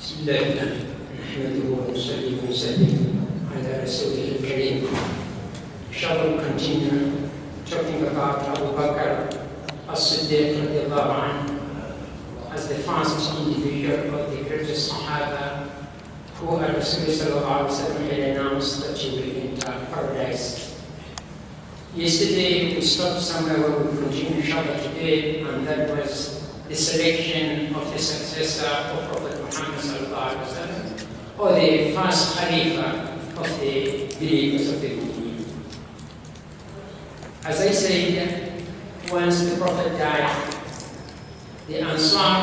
بسم الله نحمده ونصلي ونسلم على رسوله الكريم. Shall we continue talking about Abubakar al-Siddiq radiallahu anhu as the first individual of the greatest Swahaba who Rasulullah sallallahu alaihi wasallam had announced that he will enter paradise. Yesterday we stopped somewhere where we continue inshallah today, and that was the selection of the successor of Prophet Muhammad sallallahu alaihi wasallam, or the first Khalifa of the believers of the Muslims. As I said, once the Prophet died, the Ansar,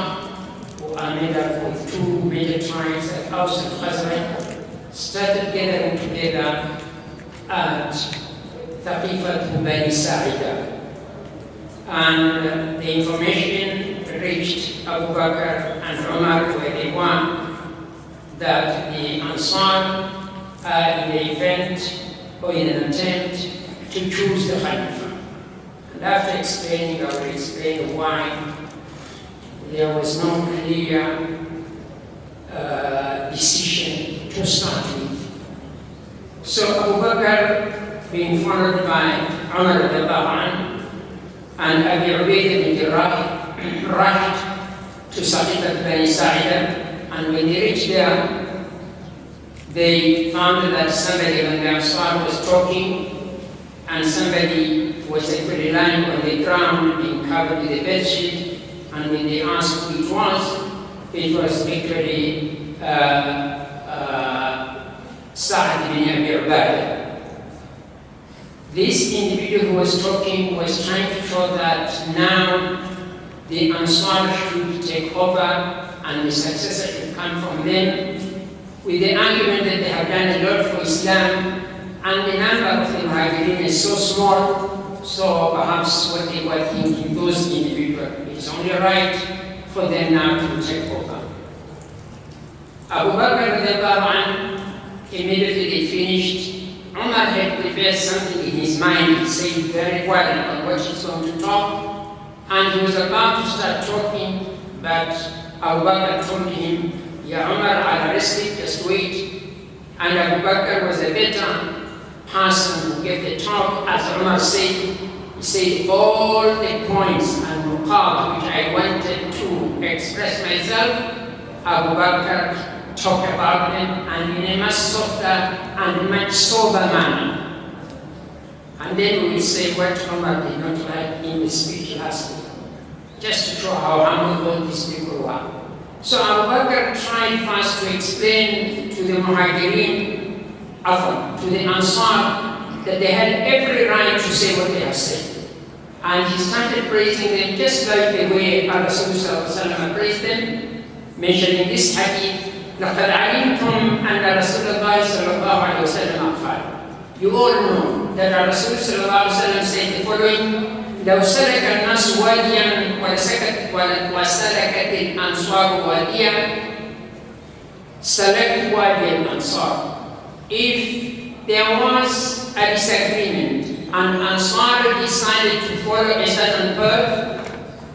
who are made up of two major tribes, Aus and Khazraj, started gathering together at Thaqifat Bani Sa'ida. And the information reached Abubakar and Umar where they were that the Ansar are in an event or in an attempt to choose the Khalifa. And after explaining, I will explain why there was no clear decision to start with. So Abubakar, being followed by Umar and Abi Ubaidah bin Jarrah, rushed to Thaqifat Bani Sa'ida, and when they reached there, they found that somebody on the Ansar was talking, and somebody was actually lying on the ground being covered with a bedsheet. And when they asked who it was actually Sa'd bin Abi Ubaidah. This individual who was talking was trying to show that now the Ansar should take over and the successor should come from them, with the argument that they have done a lot for Islam and the number of the Muhajirin is so small, so perhaps what they were thinking, those individuals, it is only right for them now to take over. Abubakar immediately they finished. Umar had prepared something in his mind. He said very well on what he's going to talk, and he was about to start talking, but Abubakar told him, Ya Umar, I'll arrest it, just wait. And Abubakar was a better person who gave the talk. As Umar said, he said all the points and nuqat which I wanted to express myself, Abubakar talked about them, and in a much softer and much sober manner. And then we will say what Umar did not like in the speech last week, just to show how humble all these people were. So Abu Bakr tried first to explain to the Muhajirin, to the Ansar, that they had every right to say what they have said. And he started praising them just like the way Rasulullah praised them, mentioning this hadith, لَقَدْ عَلِمْتُمْ أَنَّ رَسُولَ اللَّهِ صَلَّى اللَّهُ عَلَيْهِ وسلم قال. You all know that Rasulullah صلى الله عليه وسلم said the following: لو سلك الناس واديا وسلكت الأنصار واديا سلكت وادي الأنصار. If there was a disagreement and Ansar decided to follow a certain path,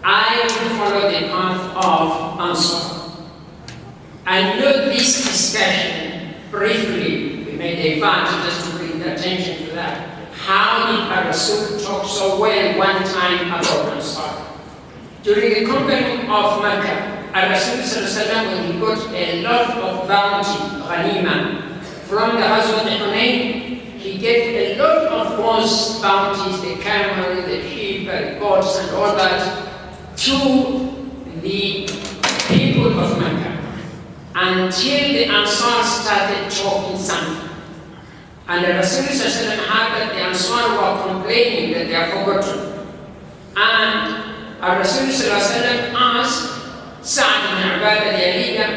I will follow the path of Ansar. And note this discussion briefly. We made a part just to bring attention to that. How did Rasul talk so well one time about Ansar? During the conquering of Makkah, Rasul when he got a lot of bounty, ghanima, from the husband of Hunayn, he gave a lot of those bounties, the camel, the sheep, the goats, and all that, to the people of Makkah, until the Ansar started talking something. And the Rasulullah heard that the Ansar were complaining that they are forgotten. And Rasulullah asked Sa'd bin Ubadah, their leader,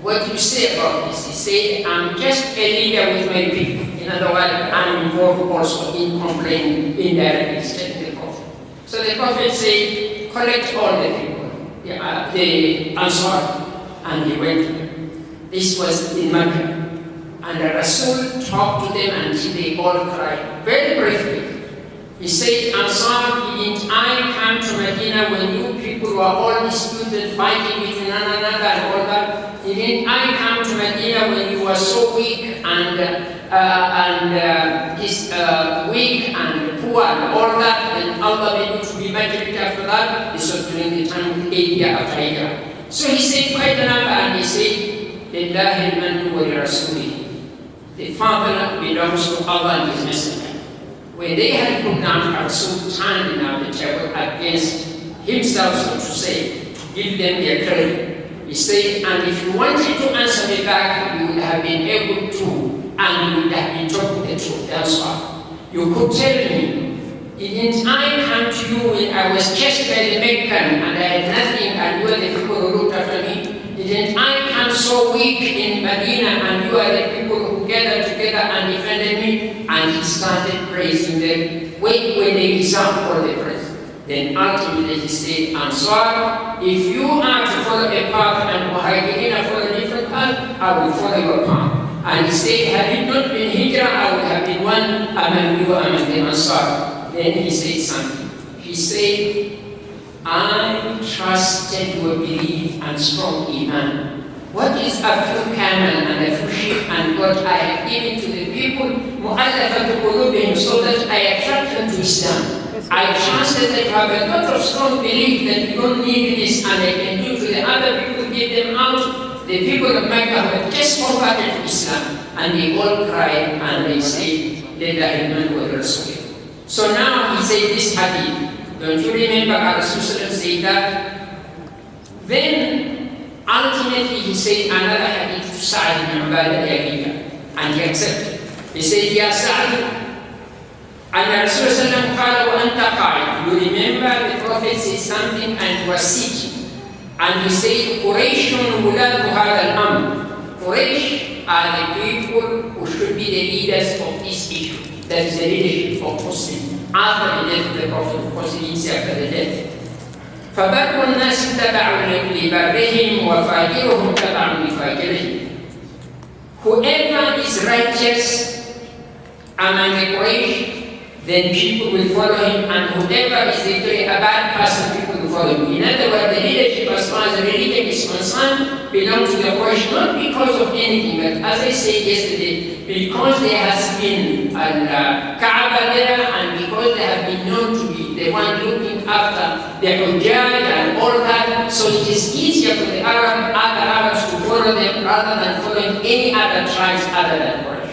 what do you say about this? He said, I'm just a leader with my people. In other words, I'm involved also in complaining indirectly, stating the Prophet. So the Prophet said, collect all the people, the Ansar. And he went to them. This was in Makkah. And the Rasul talked to them until they all cried. Very briefly, he said, Ansar, didn't I come to Medina when you people were all disputed, fighting with one another and all that? In didn't I come to Medina when you were so weak and weak and poor and all that, and Allah made you to be much rich after that? This was during the time of 8 years after Hijrah. So he said quite a number, and he said, Lillahi al-mannu wa li-rasulihi. The father belongs to Allah and His Messenger. When they had put down Rasul, turned now the table against himself, so to say, to give them their credit. He said, and if you wanted to answer me back, you would have been able to, and you would have been talking the truth elsewhere. You could tell me, didn't I come to you when I was chased by the Meccan and I had nothing and you were the people who looked after me? Didn't I come so weak in Medina and you are the people who gathered together and defended me? And he started praising them when they deserved for the praise. Then ultimately he said, Ansar, if you are to follow a path and Muhajirin follow a different path, I will follow your path. And he said, had it not been Hijrah, I would have been one among you, among the Ansar. Then he said something. He said, I trusted your belief and strong iman. What is a few camel and a few sheep and what I have given to the people, mu'allafatu qulubihim, so that I attract them to Islam. I trusted that you have a lot of strong belief that you don't need this and I can do to the other people, get them out. The people of Mecca have just converted to Islam and they all cried and they said, Lillahi al-mannu wa li-rasulihi. So now he said this hadith. Don't you remember how Rasulullah said that? Then ultimately he said another hadith to Sa'd ibn Ubadah and he accepted. He said, Ya Sa'd, and Rasulullah qala wa anta qa'id. You remember the Prophet said something and he was sitting. And he said, Qurayshun wuladu hadha al-amr. Quraysh are the people who should be the leaders of this issue. That is the leadership of Muslims after the death of the Prophet, because he didn't say after the death. فَبَرُّ النَّاسِ تَبَعٌ لِبَرِّهِمْ وَفَاجِرُهُمْ تَبَعٌ لِفَاجِرِهِمْ. Whoever is righteous among the Quraysh, then people will follow him, and whoever is literally a bad person, people will follow him. In other words, the leadership as far as the religion is concerned belongs to the Quraysh, not because of anything, but as I said yesterday, because there has been Kaaba there, and because they have been known to be the one looking after the Hujjaj and all that, so it is easier for the other Arabs to follow them rather than following any other tribes other than Quraysh.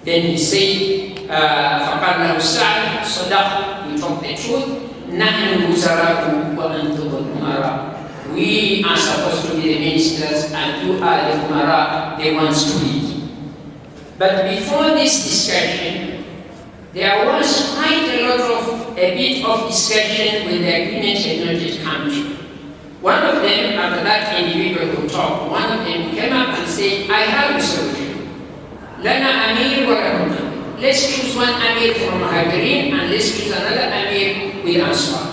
Then he said, فَقَالَ لَهُ سَعْدٌ صَدَقْتَ, you talk the truth. نَحْنُ الْوُزَرَاءُ وَأَنْتُمُ الْأُمَرَاءُ. We are supposed to be the ministers and you are the umara, the ones to lead. But before this discussion, there was quite a bit of discussion when the agreement had not yet come to. One of them, after that individual who talked, one of them came up and said, I have a solution. Lana Amir wa lahum. Let's choose one Amir from Muhajirin and let's choose another Amir with Ansar.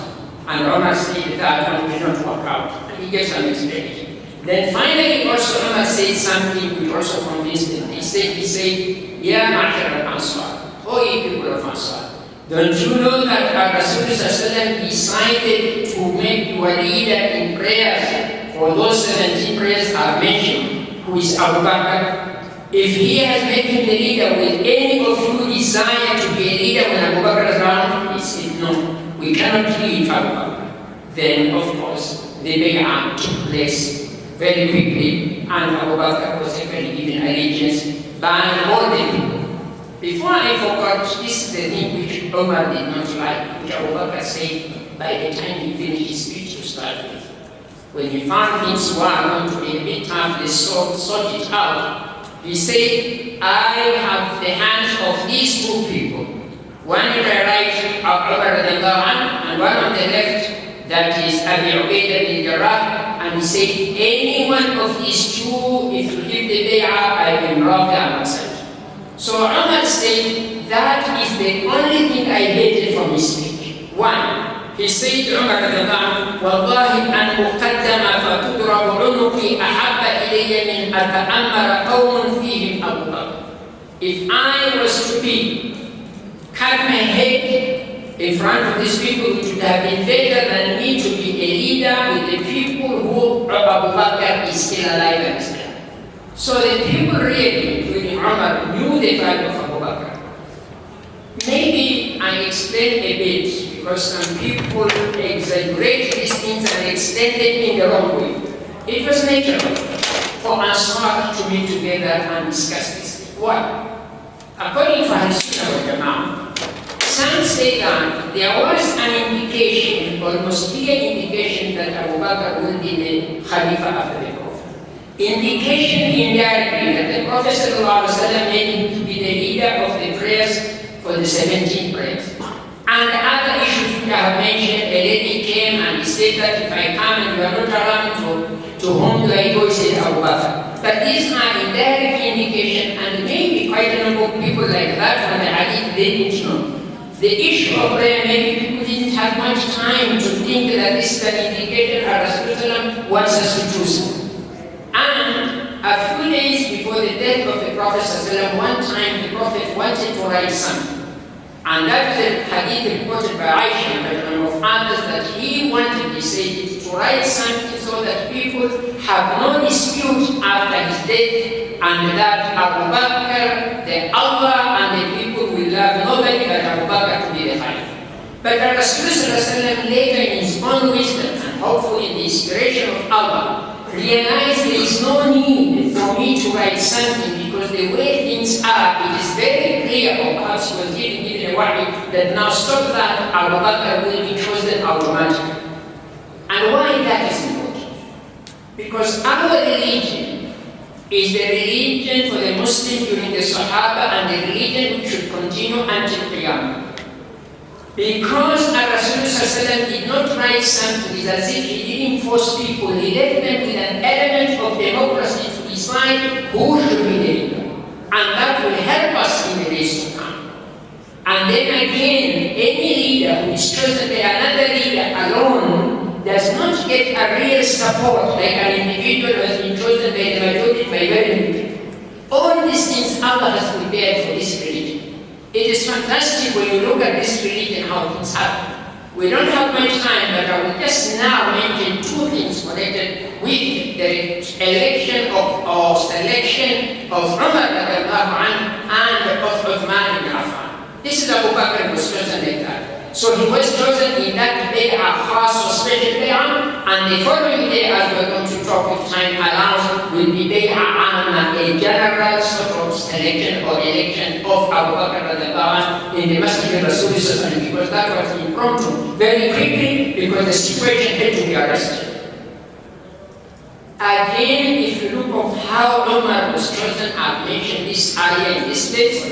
And Umar said that one did not work out. And he gave some explanation. Then finally also Umar said something which also convinced him. He said, Ya Ma'ashar al-Ansar, O ye people of Ansar, don't you know that our Rasulullah decided to make you a leader in prayers? For those 17 prayers are mentioned, who is Abubakar. If he has made him the leader, will any of you desire to be a leader when Abubakar is around? He said, no, we cannot leave Abubakar. Then, of course, the bay'ah took place very quickly, and Abubakar was actually given allegiance by all the people. Before I forgot, this is the thing which Umar did not like, which Abubakar said by the time he finished his speech to start with. When he found things were going to be a bit tough, they sought it out. He said, I have the hands of these two people. One on the right of Umar and one on the left, that is Abu Ubaidah bin Jarrah. And he said, any one of these two, if you give the bay'ah, I will rob the outside. So Umar said, that is the only thing I hated from his speech. One, he said to Umar, وَاللَّهِ أَنْ أُقَدَّمَ فَتُضْرَبُ عُنُقِي أَحَبَّ إِلَيَّ مِنْ أَتَأَمَّرَ قَوْمٌ فِيهِمْ أَبُو بَكْرٍ. If I was to be cut my head in front of these people, it would have been better than me to be a leader with the people who Abu Bakr is still alive and still. So the people really, including Umar, knew the value of Abu Bakr. Maybe I explain a bit because some people exaggerate these things and extend it in the wrong way. It was natural for Ansar to meet together and discuss this. Why? According to al-Sunnah wal Jamiʿ, some say that there was an indication, almost clear indication, that Abu Bakr will be the Khalifa after the Prophet. Indication indirectly that the Prophet ﷺ made him to be the leader of the prayers for the 17 prayers. And other issues which I have mentioned, a lady came and he said that if I come and you are not around, to whom do I go? He said Abu Bakr. But these are indirect indication, and maybe quite a number of people like that from the hadith they didn't know. The issue of prayer, maybe people didn't have much time to think that this is an indication that Rasulullah wants us to choose. And a few days before the death of the Prophet ﷺ, one time the Prophet wanted to write something. And that is a hadith reported by Aisha and a number of others that he wanted, he said, to write something so that people have no dispute after his death, and that Abu Bakr, the Allah and the people will love nobody but Abu Bakr to be the Khalifa. But Rasulullah later in his own wisdom and hopefully in the inspiration of Allah realized there is no need for me to write something because the way things are, it is very clear, or perhaps he was given a wahi that now stop that, Abu Bakr will be chosen automatically. And why that is important? Because our religion is the religion for the Muslim during the Swahaba and the religion which should continue until Qiyamah. Because Rasulullah did not write something, it's as if he didn't force people, he left them with an element of democracy to decide who should be the leader. And that will help us in the days to come. And then again, any leader who is chosen by another leader alone does not get a real support like an individual who has been chosen by the majority by very little. All these things Allah has prepared for this religion. It is fantastic when you look at this religion, how things happen. We don't have much time, but I will just now mention two things connected with the election or selection of Umar and of Uthman ibn Affan. This is Abu Bakr was chosen like that. So he was chosen in that bay'ah, khas or special bay'ah, and the following day, as we're going to talk if time allows, will be bay'ah amma, a general sort of selection or election of Abu Bakr in the Masjid of Rasulullah, because that was impromptu, very quickly, because the situation had to be arrested. Again, if you look at how Umar was chosen, I've mentioned this earlier in this place.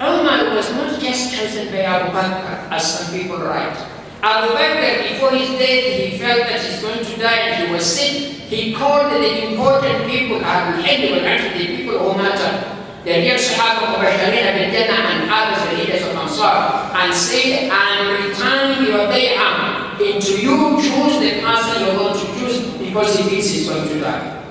Umar was not just chosen by Abu Bakr, as some people write. Abu Bakr, before his death, he felt that he's going to die and he was sick. He called the important people, actually the people who matter, the real Swahaba, المبشرون بالجنة and others, the leaders of Ansar, and said, I'm returning your bay'ah into you, choose the person you're going to choose because he thinks he's going to die.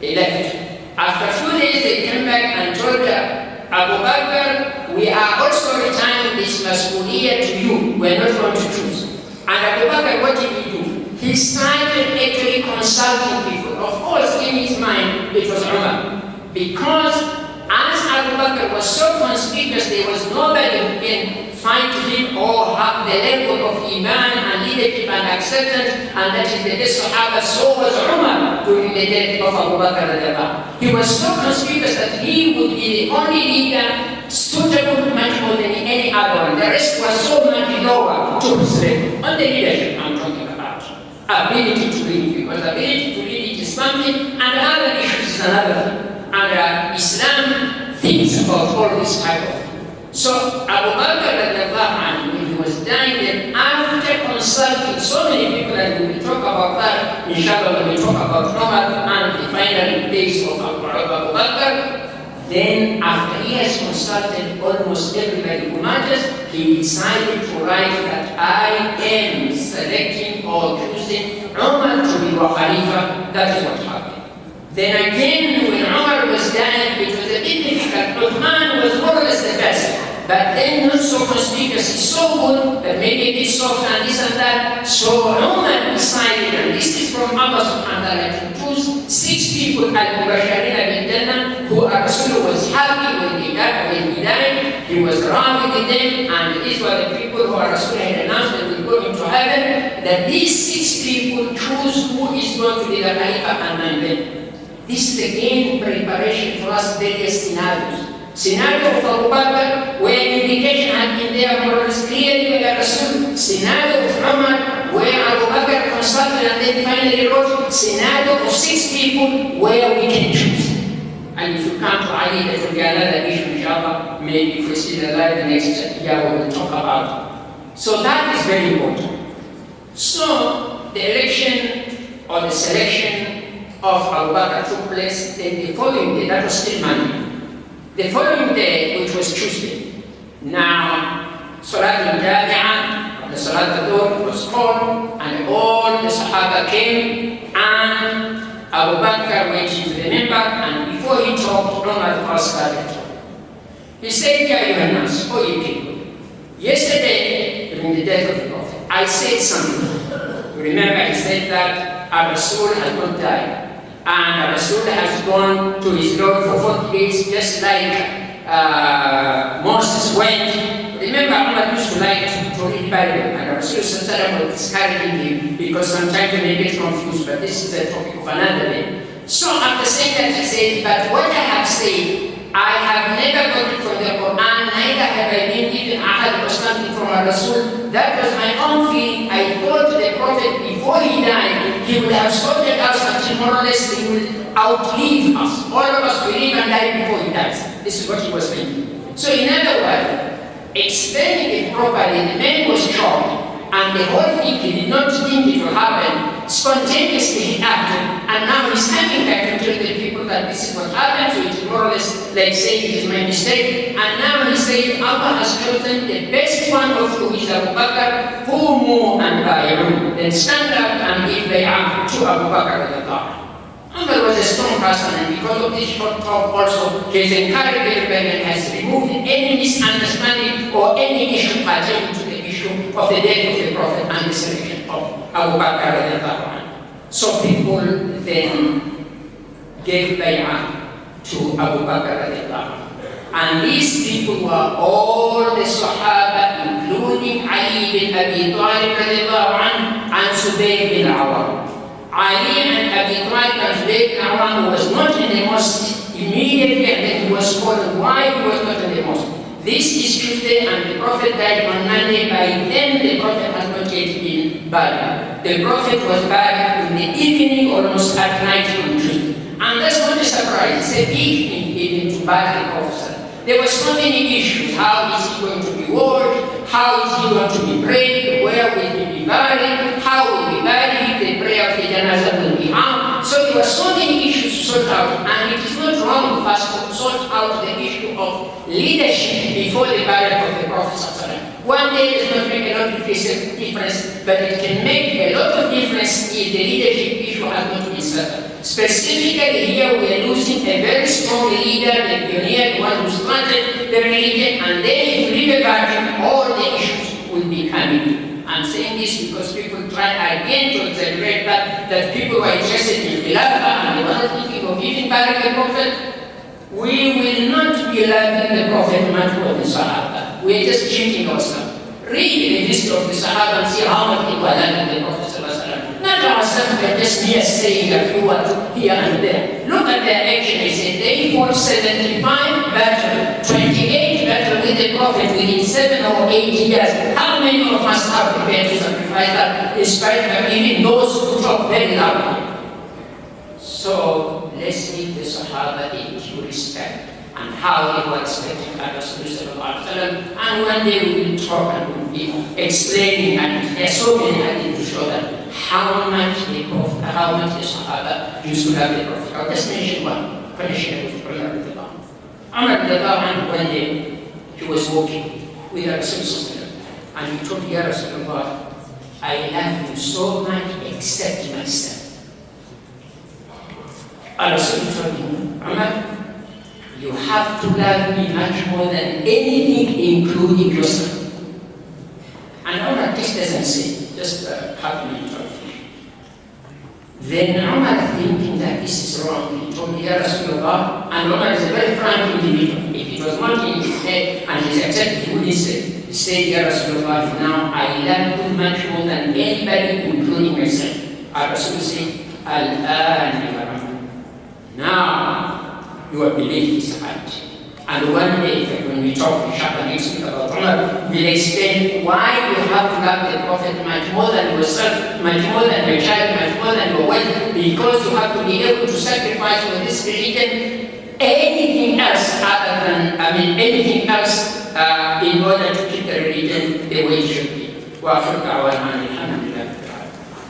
They left. After a few days, they came back and told Abu Bakr, we are also returning this mas'uliyah to you. We're not going to choose. And Abu Bakr, what did he do? He started actually consulting people. Of course, in his mind, it was Umar. Because as Abu Bakr was so conspicuous, there was nobody who can fight him or have the level of iman and leadership and acceptance, and that is the best Sahaba. So was Umar during the death of Abu Bakr. He was so conspicuous that he would be the only leader suitable much more than any other one. The rest was so much lower to his level. On the leadership I'm talking about. Ability to lead, because ability to lead is something, and other issues is another thing. And Islam thinks about all this type of thing. So Abu Bakr, when he was dying, then after consulting so many people, and we will talk about that, inshallah, when we talk about Umar and the final days of Abu Bakr, then after he has consulted almost everybody who matters, he decided to write that I am selecting or choosing Umar to be your Khalifa. That is what happened. Then again, when Umar was dying, it was a bit difficult. Uthman was more or less the best, but then not so conspicuous. He's so good, but maybe a bit soft and this and that. So Umar decided, and this is from Allah subhanahu wa ta'ala, to choose 6 people al-Mubashirina happy when he died. He was around with them, and these were the people who Rasul had announced that will go into heaven, that these 6 people choose who is going to be the Khalifa among them. This is again preparation for us various scenarios. Scenario of Abubakar, where indication had been there more or less clearly by Rasul. Scenario of Umar, where Abubakar consulted and then finally wrote. Scenario of 6 people where we can choose. And if you come to Ali, that will be another issue, inshallah. Maybe if we see the live the next year, we will talk about it. So that is very important. So the election or the selection of Abubakar took place the following day. That was still Monday. The following day, which was Tuesday. Now, Salat al-Jami'a, the Salat al-Dhuhr was called, and all the Sahaba came, and Abu Bakr went into the member, and before he talked, Umar first started talking. He said, Ya ayyuhan nas, O you people, yesterday, during the death of the Prophet, I said something. Remember, I said that our Rasul has not died. And Rasul has gone to his Lord for 40 days, just like Moses went. Remember, Umar used to like to read Bible, and Rasul was discouraging him because sometimes they may get confused, but this is the topic of another day. So after saying that, he said, but what I have said, I have never got it from the Qur'an, neither have I been given ahad or something from a Rasul. That was my own feeling. I thought the Prophet, before he died, he would have sorted us until more or less he would outlive us. All of us will live and die before he dies. This is what he was thinking. So in other words, explaining it properly, the man was shocked, and the whole thing, he did not think it will happen. Spontaneously he acted, and now he's coming back to tell the people that this is what happened, so it's more or less like saying it is my mistake. And now he said Allah has chosen the best one of who is Abu Bakr, Qumu and Bay'un. Then stand up and give bay'ah to Abu Bakr the Tahir. Umar was a strong person, and because of this short talk also, he has encouraged everybody and has removed any misunderstanding or any issue pertaining to the issue of the death of the Prophet and the selection of Abu Bakr. So people then gave bay'ah to Abu Bakr. And these people were all the Swahaba, including Ali bin Abi Talib and Zubayr bin Awam. Ali and Abi Talib and Zubayr bin Awam was not in the mosque immediately, and then he was called why he was not in the mosque. This is Tuesday, and the Prophet died on Monday. By then, the Prophet had not yet been buried. The Prophet was buried in the evening, almost at night on Tuesday. And that's not a surprise. It's a big evening to bury the Prophet. There were so many issues. How is he going to be washed? How is he going to be prayed? Where will he be buried? How will he be buried? The prayer of the janazah will be out. So there were so many issues to sort out, and it is not wrong for us to sort out the issue of leadership before the burial of the Prophet. One day does not make a lot of difference, but it can make a lot of difference if the leadership issue has not been settled. Specifically here we are losing a very strong leader, the pioneer, the one who started the religion, and then if we leave a vacuum, all the issues will be coming in. I'm saying this because people try again to exaggerate that people were interested in Khilafah and they were not thinking of giving back the Prophet. We will not be loving the Prophet much more than Sahaba. We are just cheating ourselves. Read the history of the Sahaba and see how much people are loving the Prophet. Not ourselves, but just mere saying a few words here and there. Look at their action. They said they fought 75 battle, 28 battle with the Prophet within 7 or 8 years. How many of us have prepared to sacrifice that in spite of even those who talk very loudly? So let's give the Sahaba the due respect and how they were expecting Rasulullah. And one day we will talk and we will be explaining, and there are so many hadith to show that how much the Prophet, how much the Sahaba used to love the Prophet. I'll just mention one connection with Umar bin Umar one day he was walking with Rasulullah and he told Ya Rasulullah, I love you so much except myself. Rasulullah told him, Umar, you have to love me much more than anything, including yourself. And Umar just doesn't say, just half a minute. Then Umar thinking that this is wrong. He told me, Ya Rasulullah, and Umar is a very frank individual. If it was not in his head and he's accepted, he wouldn't say. He said, Ya Rasulullah, now I learn too much more than anybody, including myself. Our Rasul said, Al-an ya Rahman. Now, your belief is right. And one day, when we talk, inshallah, next week about Umar, we'll explain why you have to love the Prophet much more than yourself, much more than your child, much more than your wife, because you have to be able to sacrifice for this religion anything else other than, anything else in order to keep the religion the way it should be. وآخر دعوانا الحمد لله.